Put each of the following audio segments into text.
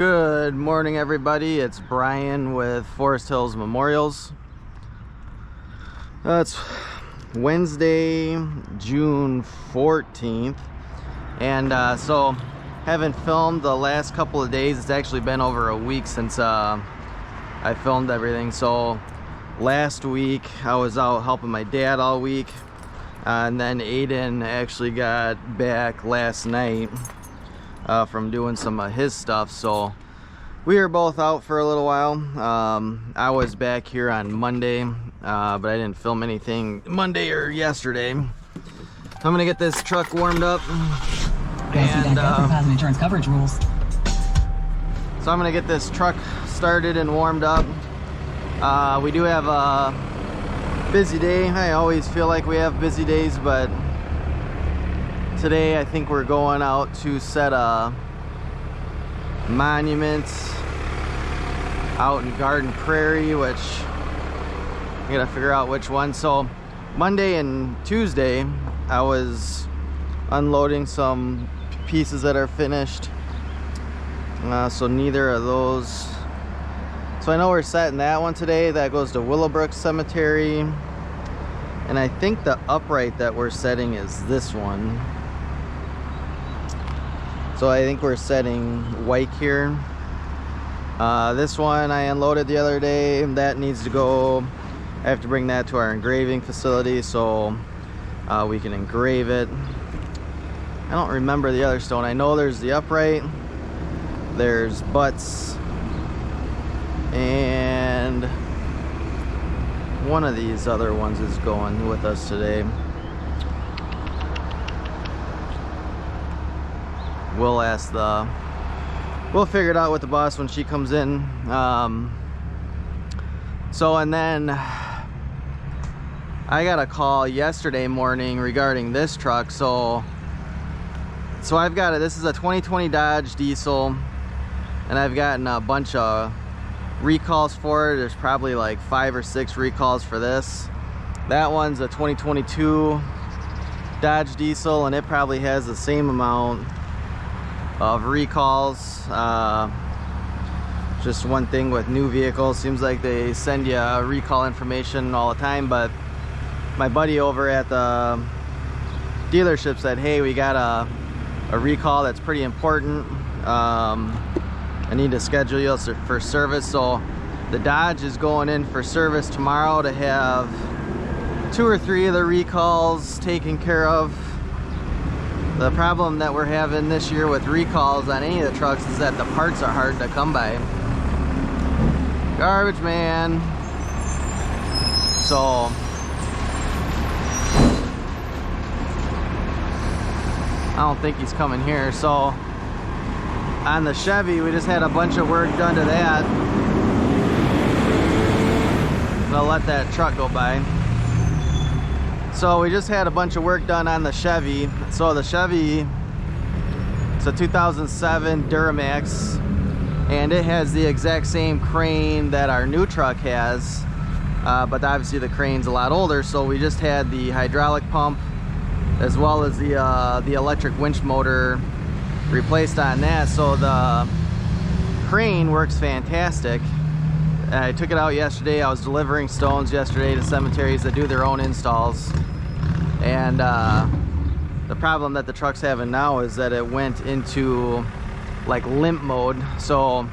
Good morning, everybody. It's Brian with Forest Hills Memorials. It's Wednesday, June 14th, and so haven't filmed the last couple of days. It's actually been over a week since I filmed everything. So last week I was out helping my dad all week, and then Aiden actually got back last night from doing some of his stuff, so we were both out for a little while. I was back here on Monday, but I didn't film anything Monday or yesterday. I'm gonna get this truck warmed up, and Composite insurance coverage rules. so I'm gonna get this truck started and warmed up. We do have a busy day. I always feel like we have busy days, but today I think we're going out to set a monument out in Garden Prairie, which I gotta figure out which one. So Monday and Tuesday I was unloading some pieces that are finished, so neither of those. So I know we're setting that one today. That goes to Willowbrook Cemetery, and I think the upright that we're setting is this one. So I think we're setting white here. This one I unloaded the other day. That needs to go. I have to bring that to our engraving facility so we can engrave it. I don't remember the other stone. I know there's the upright, there's butts, and one of these other ones is going with us today. We'll figure it out with the boss when she comes in. And then I got a call yesterday morning regarding this truck. So I've got this is a 2020 Dodge diesel, and I've gotten a bunch of recalls for it. There's probably like 5 or 6 recalls for this. That one's a 2022 Dodge diesel, and it probably has the same amount of recalls. Just one thing with new vehicles, seems like they send you recall information all the time, but my buddy over at the dealership said, hey, we got a recall that's pretty important. I need to schedule you for service. So the Dodge is going in for service tomorrow to have 2 or 3 of the recalls taken care of. The problem that we're having this year with recalls on any of the trucks is that the parts are hard to come by. Garbage man. So I don't think he's coming here. So on the Chevy, we just had a bunch of work done to that. I'll let that truck go by. So we just had a bunch of work done on the Chevy. So the Chevy, it's a 2007 Duramax, and it has the exact same crane that our new truck has, but obviously the crane's a lot older. So we just had the hydraulic pump as well as the electric winch motor replaced on that. So the crane works fantastic. I took it out yesterday. I was delivering stones yesterday to cemeteries that do their own installs, and the problem that the truck's having now is that it went into like limp mode. So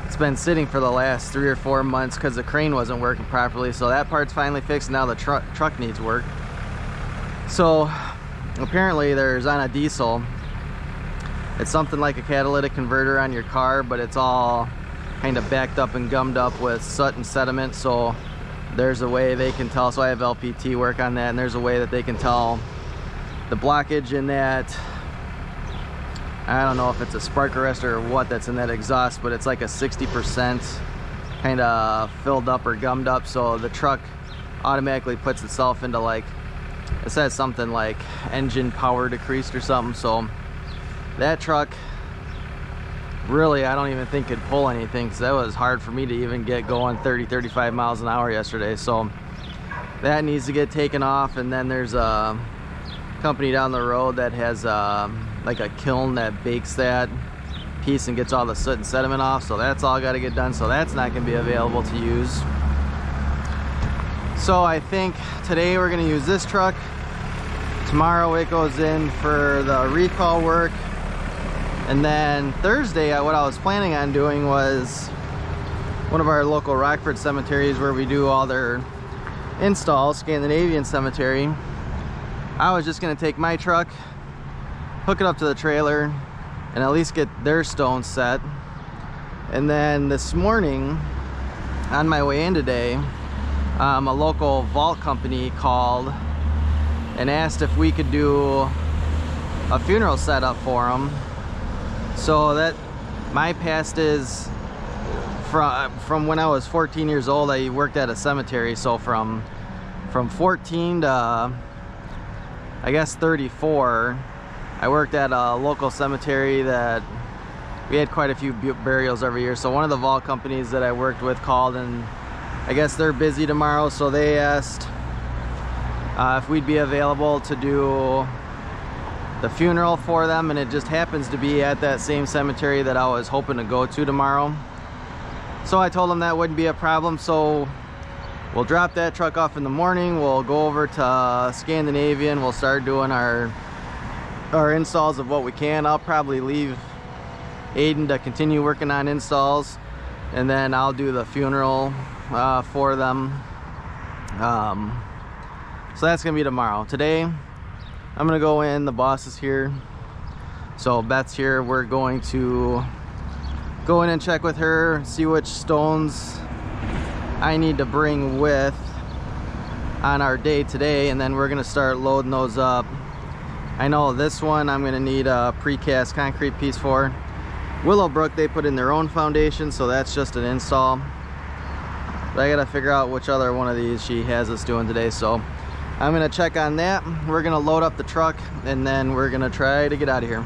it's been sitting for the last 3 or 4 months because the crane wasn't working properly. So that part's finally fixed. Now the truck needs work. So apparently there's, on a diesel, it's something like a catalytic converter on your car, but it's all kind of backed up and gummed up with soot and sediment. So there's a way they can tell. So I have LPT work on that, and there's a way that they can tell the blockage in that. I don't know if it's a spark arrestor or what that's in that exhaust, but it's like a 60% kind of filled up or gummed up. So the truck automatically puts itself into, like, it says something like engine power decreased or something. So that truck, really, I don't even think could pull anything, because that was hard for me to even get going 30-35 miles an hour yesterday. So that needs to get taken off. And then there's a company down the road that has like a kiln that bakes that, piece and gets all the soot and sediment off, so that's all got to get done, so that's not going to be available to use. So I think today we're going to use this truck. Tomorrow it goes in for the recall work, and then Thursday what I was planning on doing was one of our local Rockford cemeteries where we do all their installs, Scandinavian Cemetery. I was just going to take my truck, hook it up to the trailer, and at least get their stones set. And then this morning on my way in today, a local vault company called and asked if we could do a funeral setup for them. So that my past is from when I was 14 years old. I worked at a cemetery, so from 14 to I guess 34, I worked at a local cemetery that we had quite a few burials every year. So one of the vault companies that I worked with called, and I guess they're busy tomorrow, so they asked if we'd be available to do the funeral for them, and it just happens to be at that same cemetery that I was hoping to go to tomorrow. So I told them that wouldn't be a problem, so we'll drop that truck off in the morning, we'll go over to Scandinavian, we'll start doing our installs of what we can. I'll probably leave Aiden to continue working on installs, and then I'll do the funeral for them. So that's gonna be tomorrow. Today I'm gonna go in, the boss is here, so Beth's here. We're going to go in and check with her, see which stones I need to bring with on our day today, and then we're gonna start loading those up. I know this one I'm gonna need a precast concrete piece for. Willowbrook, they put in their own foundation, so that's just an install. But I gotta figure out which other one of these she has us doing today, so I'm gonna check on that. We're gonna load up the truck, and then we're gonna try to get out of here.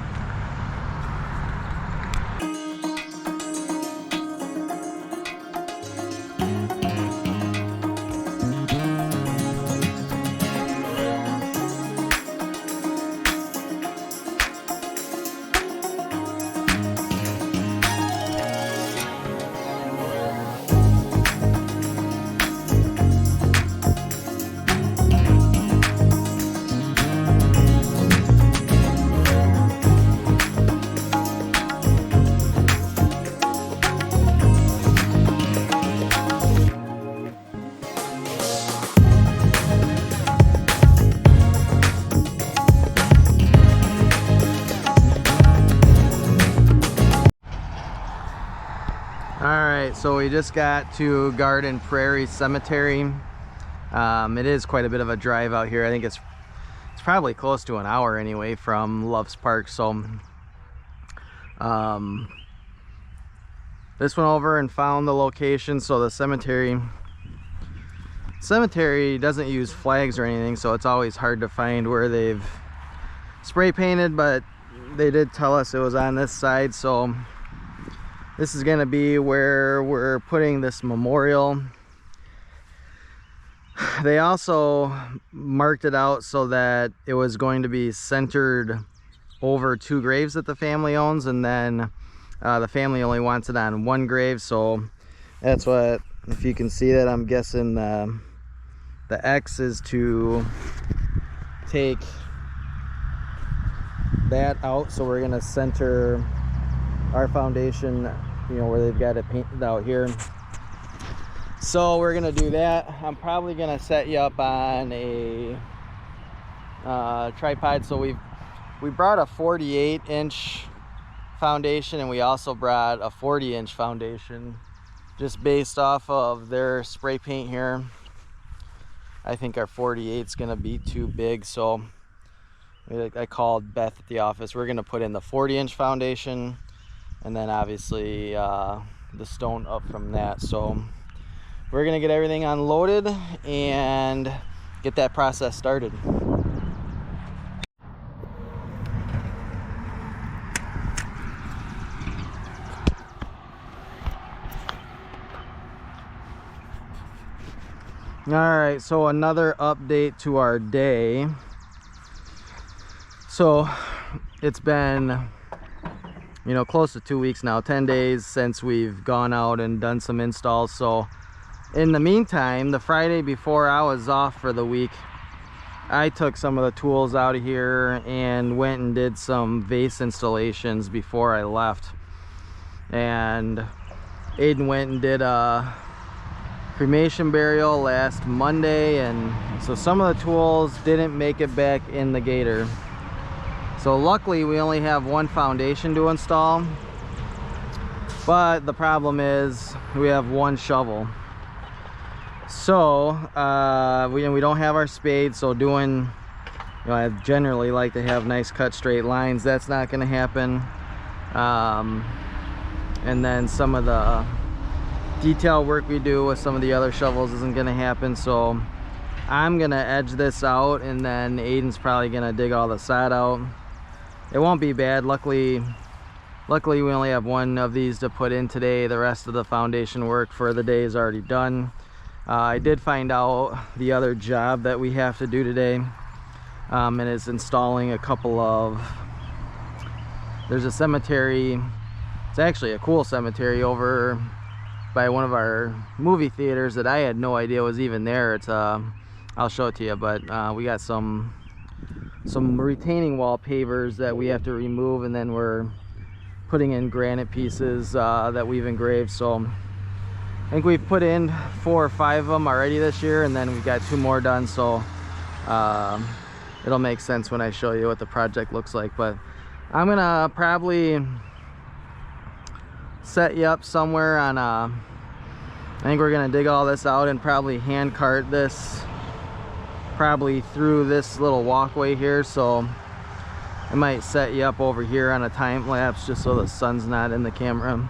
Alright, so we just got to Garden Prairie Cemetery. It is quite a bit of a drive out here. I think it's probably close to an hour anyway from Loves Park. So this went over and found the location. So the cemetery doesn't use flags or anything, so it's always hard to find where they've spray painted, but they did tell us it was on this side. So this is going to be where we're putting this memorial. They also marked it out so that it was going to be centered over 2 graves that the family owns, and then the family only wants it on 1 grave. So that's what, if you can see that, I'm guessing the X is to take that out. So we're going to center our foundation, you know, where they've got it painted out here. So we're gonna do that. I'm probably gonna set you up on a tripod. So we brought a 48-inch foundation, and we also brought a 40-inch foundation, just based off of their spray paint here. I think our 48's gonna be too big, so I called Beth at the office. We're gonna put in the 40-inch foundation, and then obviously the stone up from that. So we're gonna get everything unloaded and get that process started. All right, so another update to our day. So it's been you know, close to 2 weeks now, 10 days since we've gone out and done some installs. So in the meantime, the Friday before I was off for the week, I took some of the tools out of here and went and did some vase installations before I left. And Aiden went and did a cremation burial last Monday, and so some of the tools didn't make it back in the Gator. So luckily we only have one foundation to install, but the problem is we have one shovel. So we don't have our spade, so doing, you know, I generally like to have nice cut straight lines. That's not going to happen. And then some of the detail work we do with some of the other shovels isn't going to happen. So I'm going to edge this out, and then Aiden's probably going to dig all the sod out. It won't be bad. Luckily we only have one of these to put in today. The rest of the foundation work for the day is already done. I did find out the other job that we have to do today, and is installing a couple of, there's a cemetery, it's actually a cool cemetery over by one of our movie theaters that I had no idea was even there. It's I'll show it to you, but we got some retaining wall pavers that we have to remove, and then we're putting in granite pieces that we've engraved. So I think we've put in 4 or 5 of them already this year, and then we've got 2 more done. So it'll make sense when I show you what the project looks like. But I'm gonna probably set you up somewhere on I think we're gonna dig all this out and probably hand cart this probably through this little walkway here. So I might set you up over here on a time lapse just so the sun's not in the camera,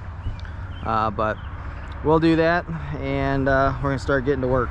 but we'll do that, and we're gonna start getting to work.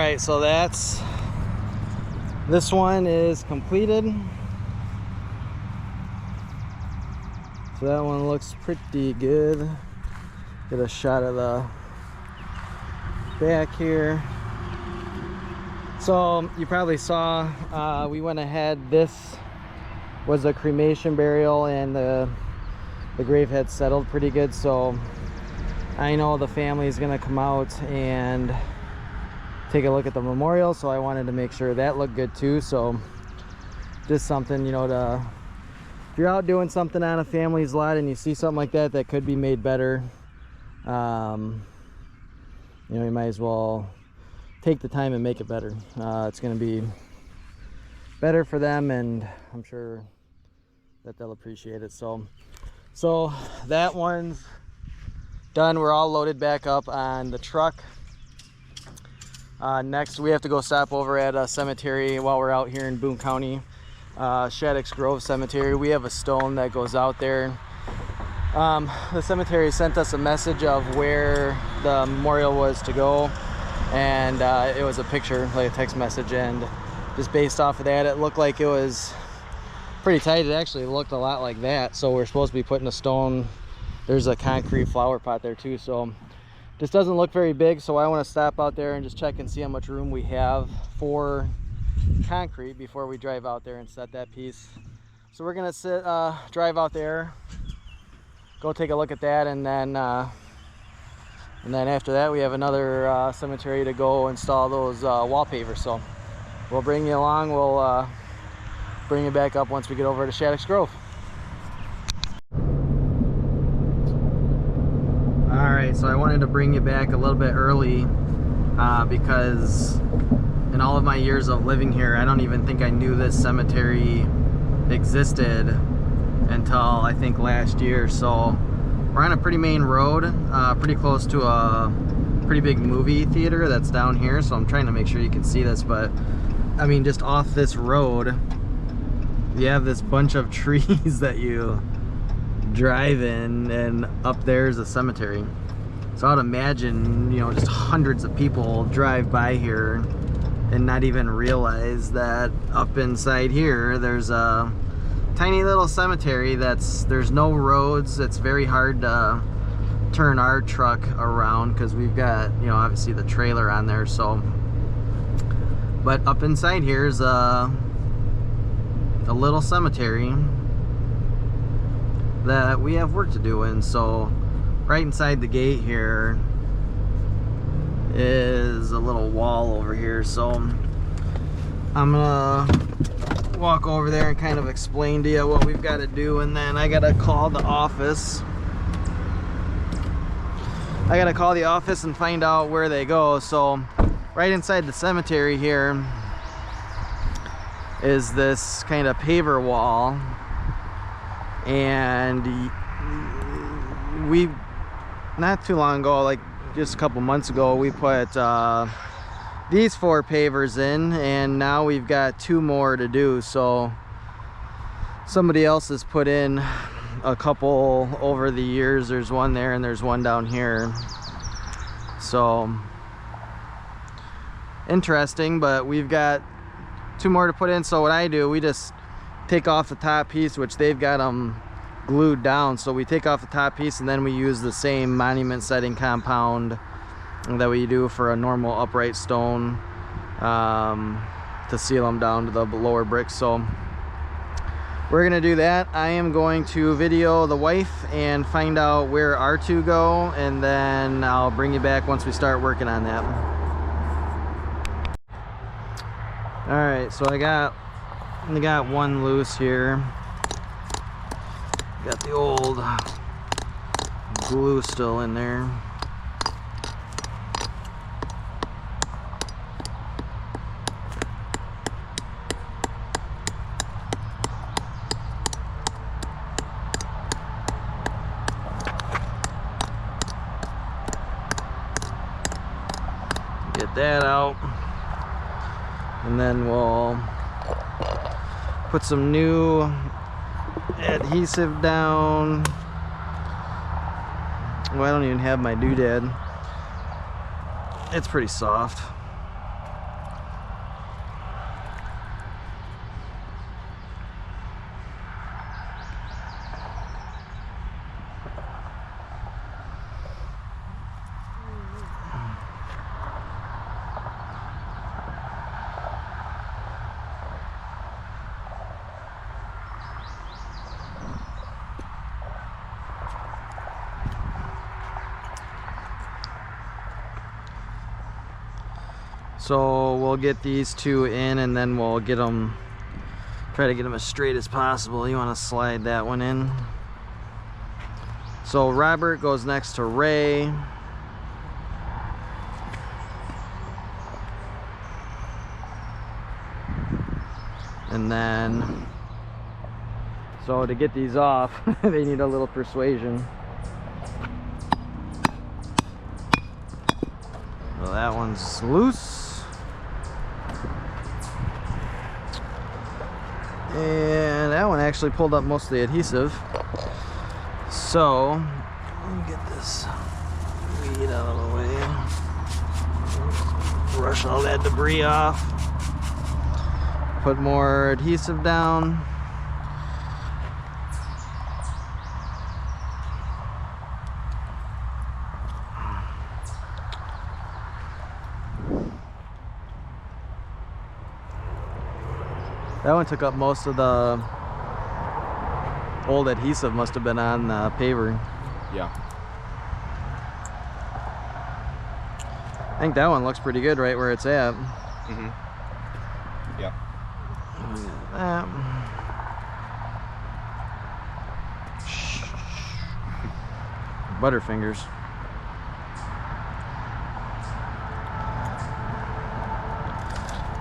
right, so this one is completed. So that one looks pretty good. Get a shot of the back here. So you probably saw we went ahead. This was a cremation burial, and the grave had settled pretty good. So I know the family is gonna come out and take a look at the memorial, so I wanted to make sure that looked good too. So just something, you know, if you're out doing something on a family's lot and you see something like that that could be made better, you know, you might as well take the time and make it better. It's going to be better for them, and I'm sure that they'll appreciate it. So that one's done. We're all loaded back up on the truck. Next we have to go stop over at a cemetery while we're out here in Boone County, Shaddix Grove Cemetery. We have a stone that goes out there. The cemetery sent us a message of where the memorial was to go, and it was a picture, like a text message, and just based off of that, it looked like it was pretty tight. It actually looked a lot like that. So we're supposed to be putting a stone. There's a concrete flower pot there too, so this doesn't look very big. So I want to stop out there and just check and see how much room we have for concrete before we drive out there and set that piece. So we're gonna drive out there, go take a look at that, and then after that we have another cemetery to go install those wall pavers. So we'll bring you along. We'll bring you back up once we get over to Shaddix Grove. Alright, so I wanted to bring you back a little bit early because in all of my years of living here, I don't even think I knew this cemetery existed until I think last year. So we're on a pretty main road, pretty close to a pretty big movie theater that's down here. So I'm trying to make sure you can see this, but I mean, just off this road you have this bunch of trees that you drive in, and up there's a cemetery. So I'd imagine, you know, just hundreds of people drive by here and not even realize that up inside here there's a tiny little cemetery there's no roads. It's very hard to turn our truck around because we've got, you know, obviously the trailer on there. So but up inside here is a little cemetery that we have work to do in. So right inside the gate here is a little wall over here. So I'm gonna walk over there and kind of explain to you what we've got to do, and then I gotta call the office. I gotta call the office and find out where they go. So right inside the cemetery here is this kind of paver wall, and we not too long ago, like just a couple months ago, we put these 4 pavers in, and now we've got 2 more to do. So somebody else has put in a couple over the years. There's one there and there's one down here. So interesting, but we've got 2 more to put in. So what I do, we just take off the top piece, which they've got them glued down. So we take off the top piece, and then we use the same monument setting compound that we do for a normal upright stone to seal them down to the lower bricks. So we're gonna do that. I am going to video the wife and find out where our 2 go, and then I'll bring you back once we start working on that. All right, so I got one loose here. Got the old glue still in there. Get that out, and then we'll put some new adhesive down. Well, I don't even have my doodad. It's pretty soft. So we'll get these two in and then we'll get them, try to get them as straight as possible. You want to slide that one in. So Robert goes next to Ray. And then, so to get these off, they need a little persuasion. So that one's loose. And that one actually pulled up most of the adhesive. So, let me get this weed out of the way. Brush all that debris off. Put more adhesive down. That one took up most of the old adhesive, must have been on the paver. Yeah. I think that one looks pretty good right where it's at. Mm-hmm. Yeah. Butterfingers.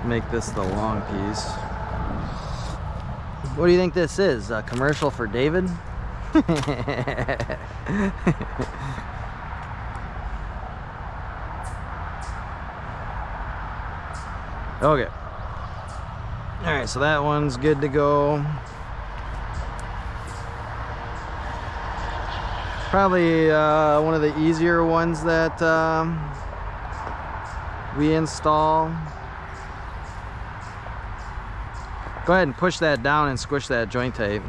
Make this the long piece. What do you think this is? A commercial for David? Okay. Alright, so that one's good to go. Probably one of the easier ones that we install. Go ahead and push that down and squish that joint tape.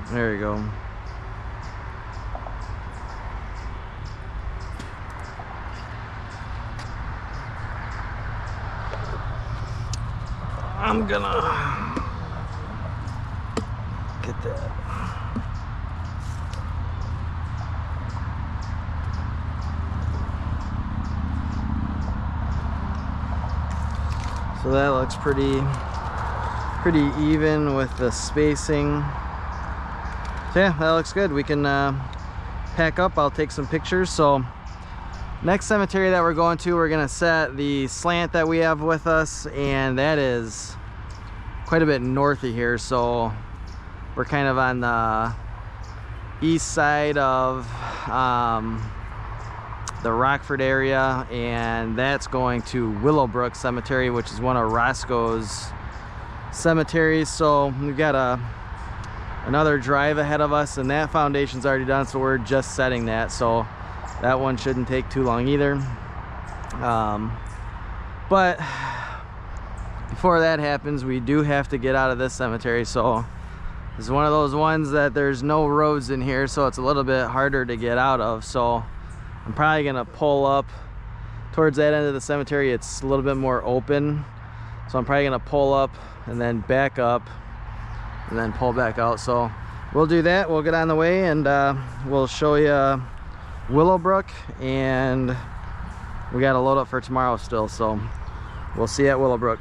There you go. I'm gonna get that. So that looks pretty even with the spacing. So yeah, that looks good. We can pack up. I'll take some pictures. So next cemetery that we're going to, we're gonna set the slant that we have with us, and that is quite a bit north of here. So we're kind of on the east side of the Rockford area, and that's going to Willowbrook Cemetery, which is one of Roscoe's cemeteries. So we've got another drive ahead of us, and that foundation's already done, so we're just setting that. So that one shouldn't take too long either. But before that happens, we do have to get out of this cemetery. So this is one of those ones that there's no roads in here, so it's a little bit harder to get out of. So I'm probably gonna pull up towards that end of the cemetery. It's a little bit more open, so I'm probably gonna pull up and then back up and then pull back out. So we'll do that. We'll get on the way, and we'll show you Willowbrook, and we got to load up for tomorrow still, so we'll see you at Willowbrook.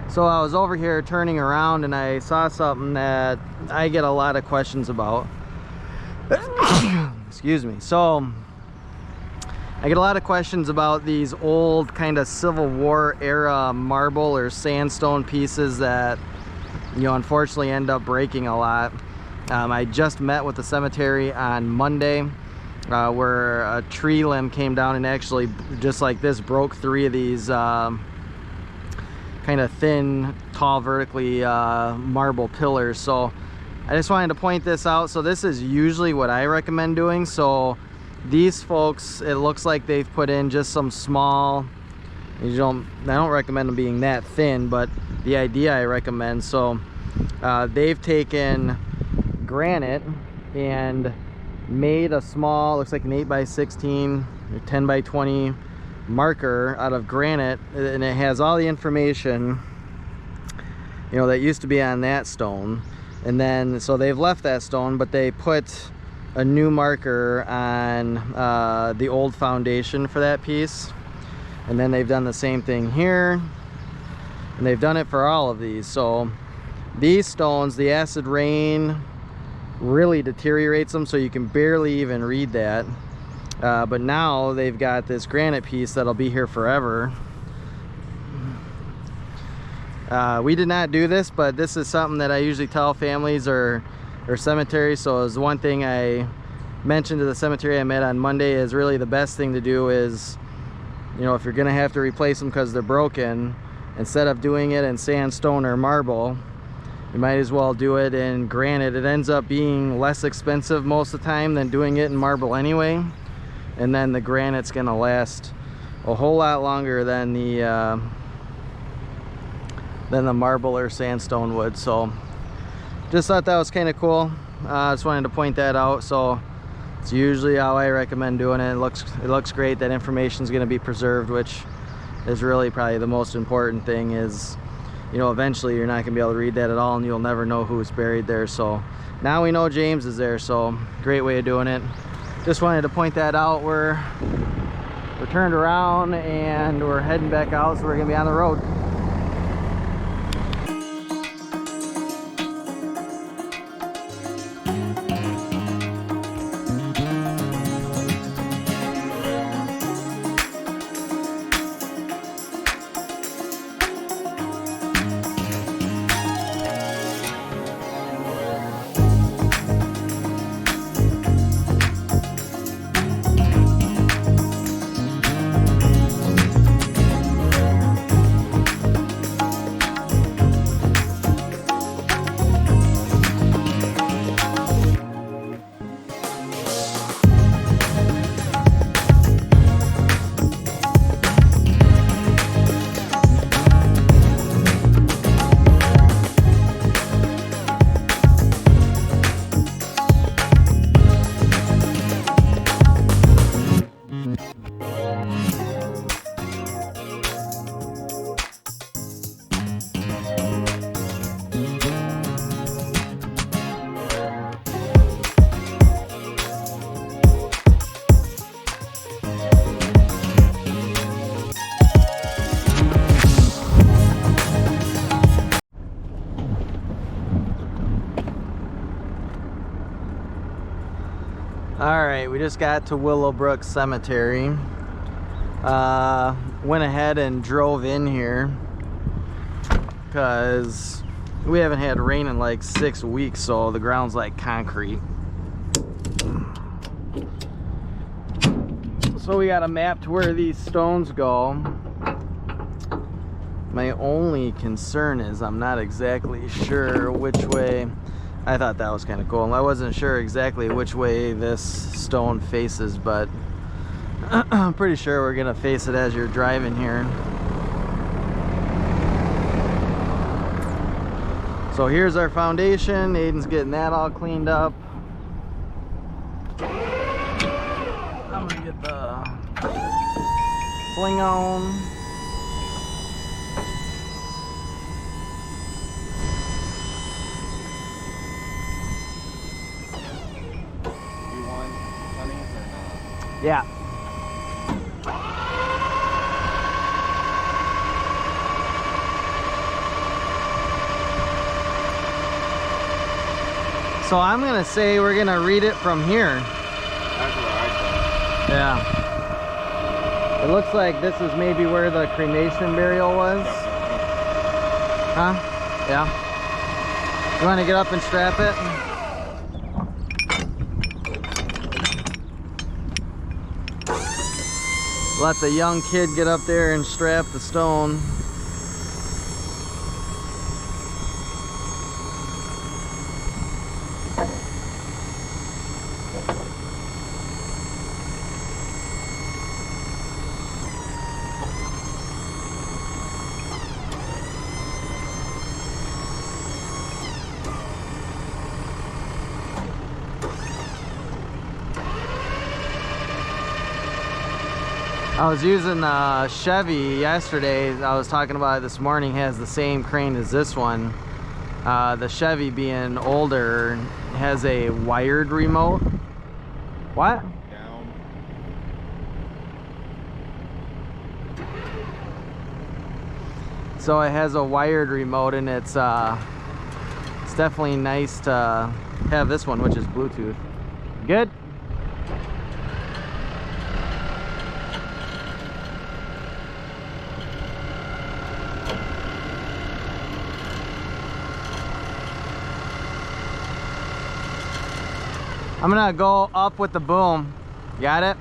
So I was over here turning around and I saw something that I get a lot of questions about. Excuse me. So I get a lot of questions about these old kind of Civil War era marble or sandstone pieces that, you know, unfortunately end up breaking a lot. I just met with the cemetery on Monday where a tree limb came down and actually, just like this, broke 3 of these kind of thin, tall, vertically marble pillars. So I just wanted to point this out. So this is usually what I recommend doing. So these folks, it looks like they've put in just some small, I don't recommend them being that thin, but the idea I recommend. So they've taken granite and made a small, looks like an 8x16 or 10x20 marker out of granite, and it has all the information, you know, that used to be on that stone. And then so they've left that stone, but they put a new marker on the old foundation for that piece. And then they've done the same thing here, and they've done it for all of these. So these stones, the acid rain really deteriorates them, so you can barely even read that. But now they've got this granite piece that'll be here forever. We did not do this, but this is something that I usually tell families or cemeteries. So it was one thing I mentioned to the cemetery I met on Monday, is really the best thing to do is, you know, if you're gonna have to replace them because they're broken, instead of doing it in sandstone or marble, you might as well do it in granite. It ends up being less expensive most of the time than doing it in marble anyway, and then the granite's gonna last a whole lot longer than the marble or sandstone would. So just thought that was kind of cool. Just wanted to point that out. So it's usually how I recommend doing it. It looks great. That information is going to be preserved, which is really probably the most important thing. Is, you know, eventually you're not going to be able to read that at all, and you'll never know who's buried there. So now we know James is there, so great way of doing it. Just wanted to point that out. We're turned around and we're heading back out, so we're going to be on the road. Alright, we just got to Willowbrook Cemetery. Went ahead and drove in here because we haven't had rain in like 6 weeks, so the ground's like concrete. So we got a map to where these stones go. My only concern is I'm not exactly sure which way. I thought that was kind of cool. I wasn't sure exactly which way this stone faces, but I'm pretty sure we're gonna face it as you're driving here. So here's our foundation. Aiden's getting that all cleaned up. I'm gonna get the sling on. Yeah. So I'm gonna say we're gonna read it from here. That's where I go. Yeah. It looks like this is maybe where the cremation burial was. Huh? Yeah. You wanna get up and strap it? Let the young kid get up there and strap the stone. I was using the Chevy yesterday. I was talking about it this morning. Has the same crane as this one. The Chevy, being older, has a wired remote. What? Down. So it has a wired remote, and it's definitely nice to have this one, which is Bluetooth. Good. I'm gonna go up with the boom. Got it?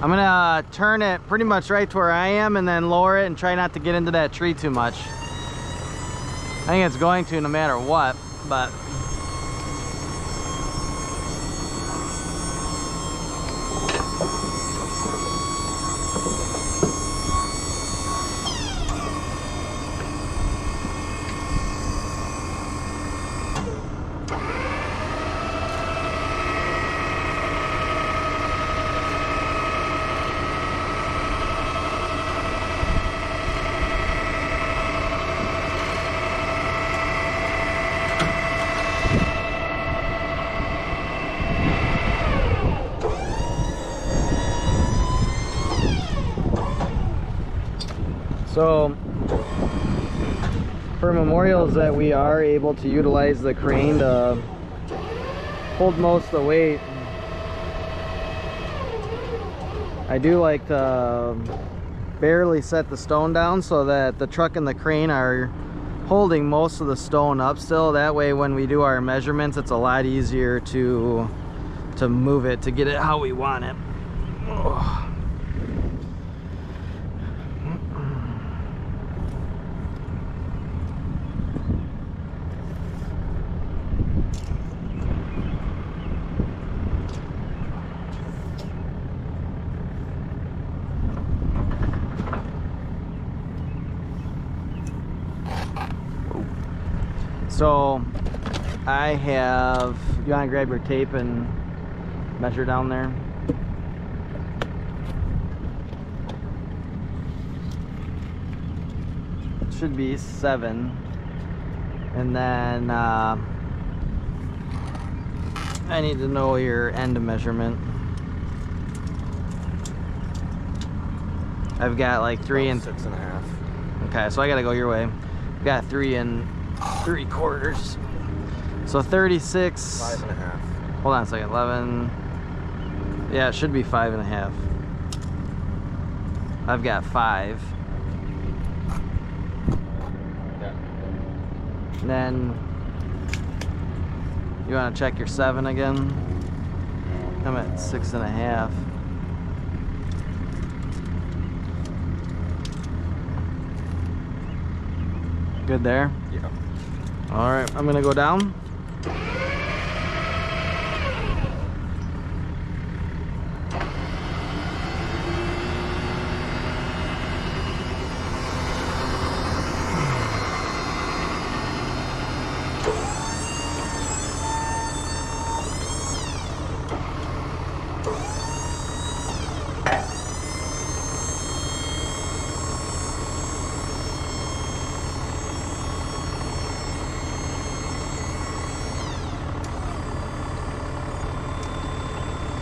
I'm gonna turn it pretty much right to where I am and then lower it and try not to get into that tree too much. I think it's going to no matter what, but so for memorials that we are able to utilize the crane to hold most of the weight, I do like to barely set the stone down so that the truck and the crane are holding most of the stone up still. That way when we do our measurements, it's a lot easier to move it, to get it how we want it. Oh. So I have, you want to grab your tape and measure down there? It should be 7. And then I need to know your end measurement. I've got like 3 and 6.5. Okay, so I gotta go your way. I've got 3 and 3/4. So 36. 5.5. Hold on a second. 11. Yeah, it should be 5.5. I've got 5. Yeah. And then you want to check your 7 again? I'm at 6.5. Good there? Yeah. All right, I'm gonna go down.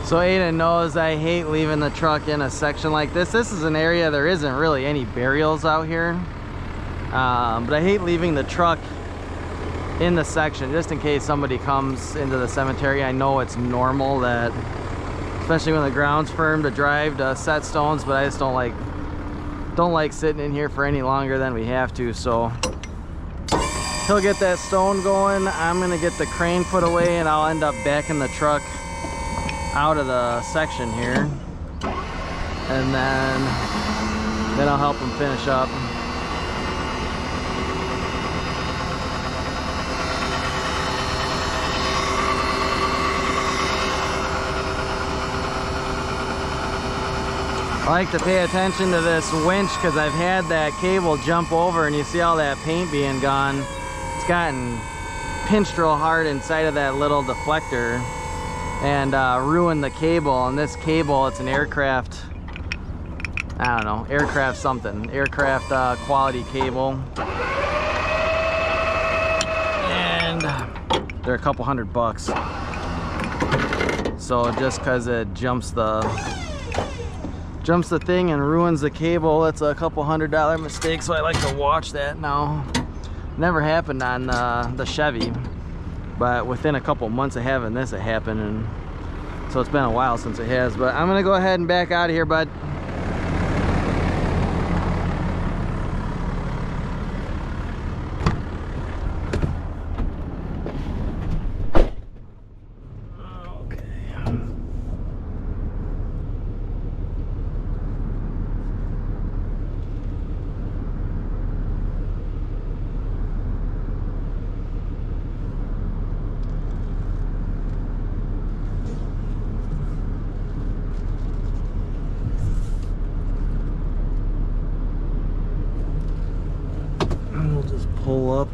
So Aiden knows I hate leaving the truck in a section like this. This is an area there isn't really any burials out here. But I hate leaving the truck in the section just in case somebody comes into the cemetery. I know it's normal that, especially when the ground's firm, to drive to set stones, but I just don't like sitting in here for any longer than we have to. So he'll get that stone going. I'm gonna get the crane put away and I'll end up backing the truck out of the section here, and then I'll help him finish up. I like to pay attention to this winch because I've had that cable jump over and you see all that paint being gone. It's gotten pinched real hard inside of that little deflector and ruined the cable. And this cable, it's an aircraft, I don't know, aircraft something, aircraft quality cable, and they're a couple $100. jumps the thing and ruins the cable. That's a couple $100 mistake, so I like to watch that now. Never happened on the Chevy, but within a couple months of having this, it happened, and so it's been a while since it has. But I'm gonna go ahead and back out of here, bud. Pull up.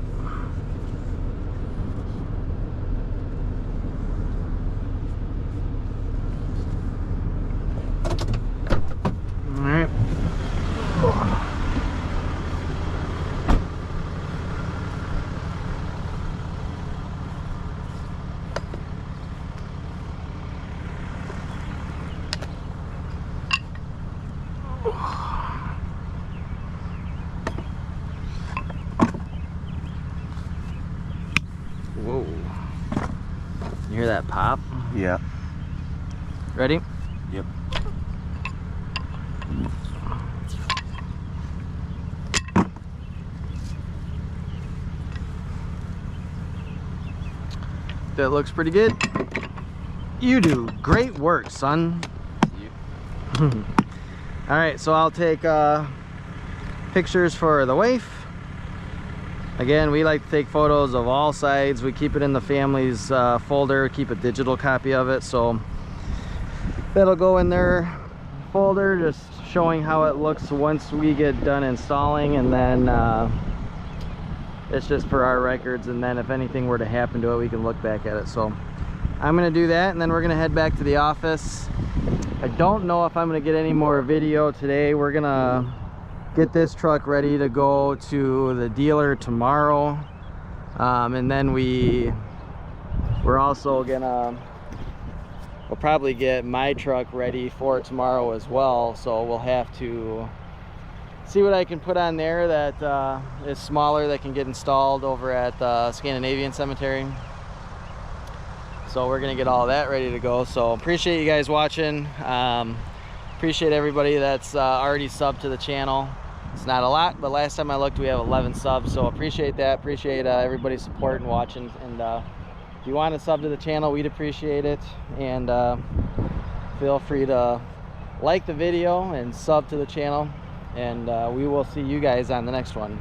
All right. Whoa. You hear that pop? Yeah. Ready? Yep. That looks pretty good. You do great work, son. Yep. All right, so I'll take pictures for the wife. Again, we like to take photos of all sides. We keep it in the family's folder, keep a digital copy of it, so that'll go in their folder, just showing how it looks once we get done installing, and then it's just for our records, and then if anything were to happen to it, we can look back at it. So I'm gonna do that, and then we're gonna head back to the office. I don't know if I'm gonna get any more video today. We're gonna get this truck ready to go to the dealer tomorrow, and then we're also gonna, we'll probably get my truck ready for tomorrow as well, so we'll have to see what I can put on there that is smaller, that can get installed over at Scandinavian Cemetery. So we're gonna get all that ready to go. So appreciate you guys watching. Appreciate everybody that's already subbed to the channel. It's not a lot, but last time I looked, we have 11 subs, so appreciate that. Appreciate everybody's support and watching. And if you want to sub to the channel, we'd appreciate it. And feel free to like the video and sub to the channel. And we will see you guys on the next one.